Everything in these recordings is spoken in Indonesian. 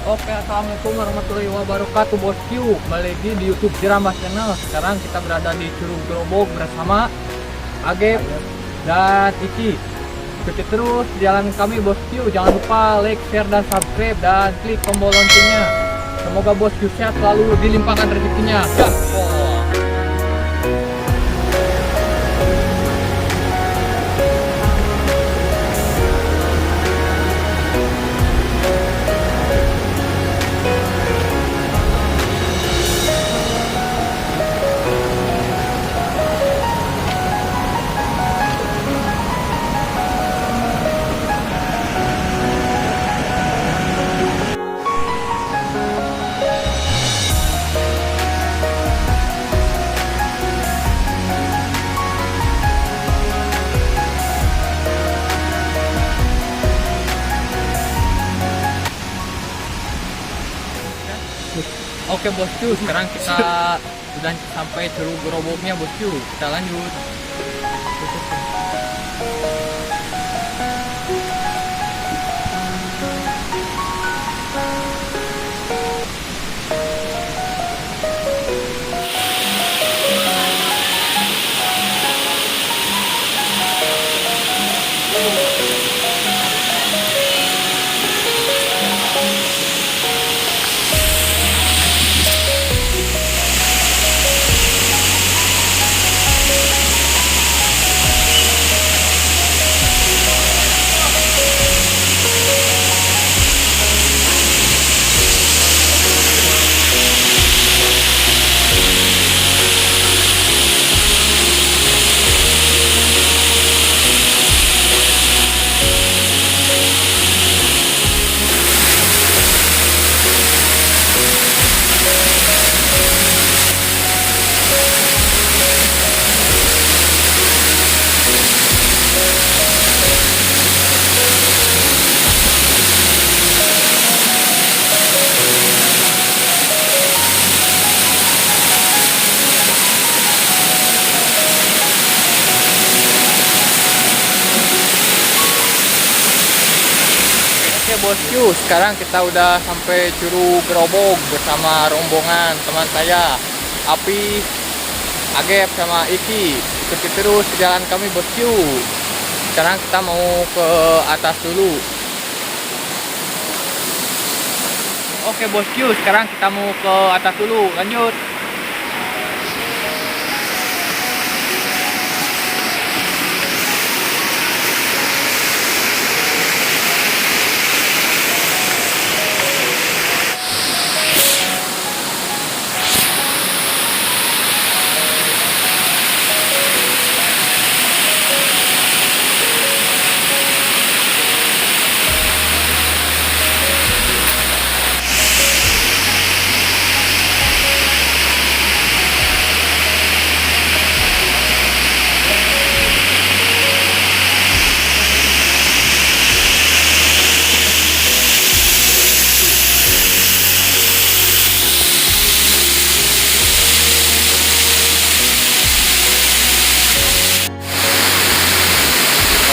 Oke, assalamualaikum warahmatullahi wabarakatuh bosku. Kembali lagi di YouTube Jerambah Channel. Sekarang kita berada di Curug Grobok bersama Agep dan Iki. Ikuti terus jalan kami bosku. Jangan lupa like, share, dan subscribe dan klik tombol loncengnya. Semoga bosku sehat selalu, dilimpahkan rezekinya. Gaspol. Oke bosku, sekarang kita sudah sampai Curug Groboknya bosku. Kita lanjut. Oke bosku, sekarang kita udah sampai Curug Grobok bersama rombongan teman saya, Api, Agep, sama Iki. Ikuti terus jalan kami bosku. Sekarang kita mau ke atas dulu. Oke bosku, sekarang kita mau ke atas dulu. Lanjut.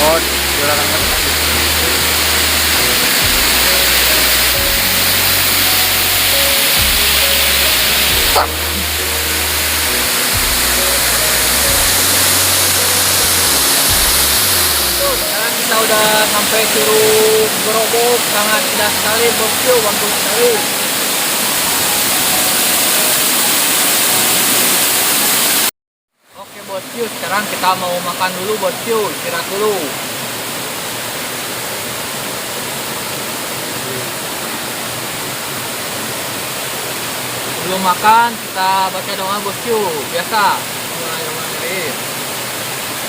Oh, jualan apa? Sekarang kita udah sampai Curug Grobok, sangat indah sekali bosku, bagus sekali. Oke bosku, sekarang kita mau makan dulu bosku, istirahat dulu. Sebelum makan kita baca doa bosku, biasa. Bismillahirrahmanirrahim.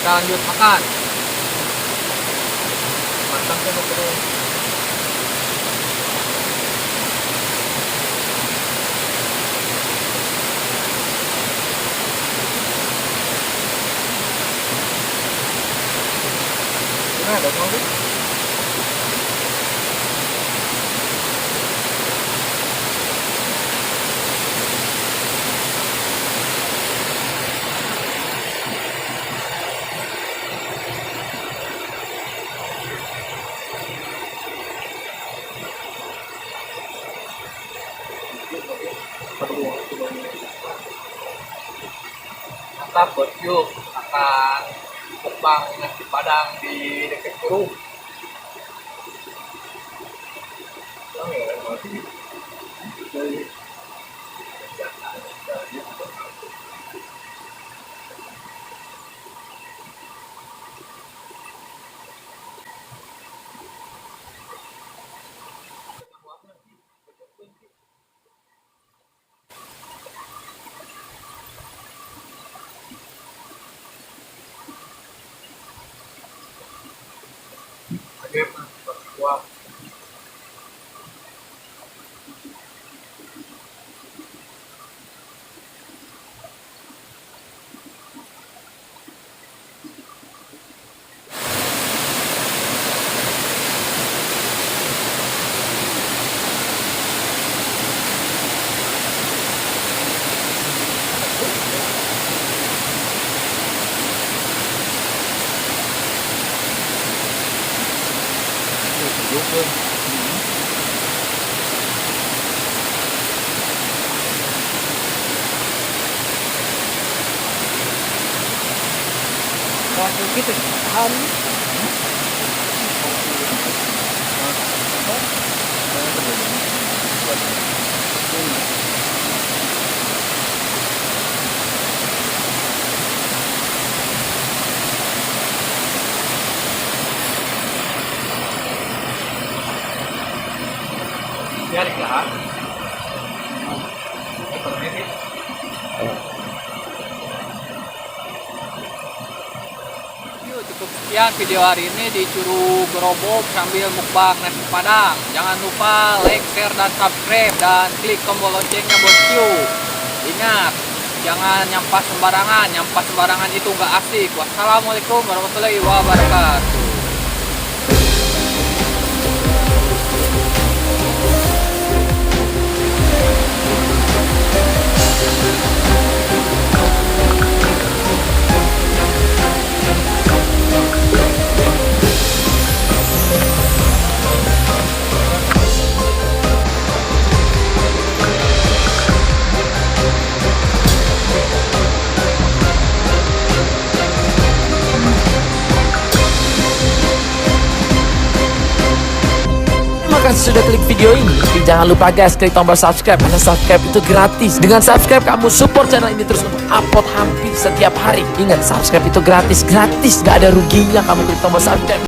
Kita lanjut makan. Mantap ya bosku. Gimana dong mau? mantap bos yuk, akan mukbang nasi padang di dekat Curug. Wah, Waktu gitu tahan. biar lah. Ekonomi. Yuk, cukup sekian video hari ini di Curug Grobok sambil mukbang nasi padang. Jangan lupa like, share, dan subscribe, dan klik tombol loncengnya bosku. Ingat, jangan nyampah sembarangan. Nyampah sembarangan itu nggak asik. Wassalamualaikum warahmatullahi wabarakatuh. Terima kasih sudah klik video ini. Tapi jangan lupa guys, klik tombol subscribe karena subscribe itu gratis. Dengan subscribe kamu support channel ini terus untuk upload hampir setiap hari. Ingat, subscribe itu gratis, gak ada ruginya kamu klik tombol subscribe.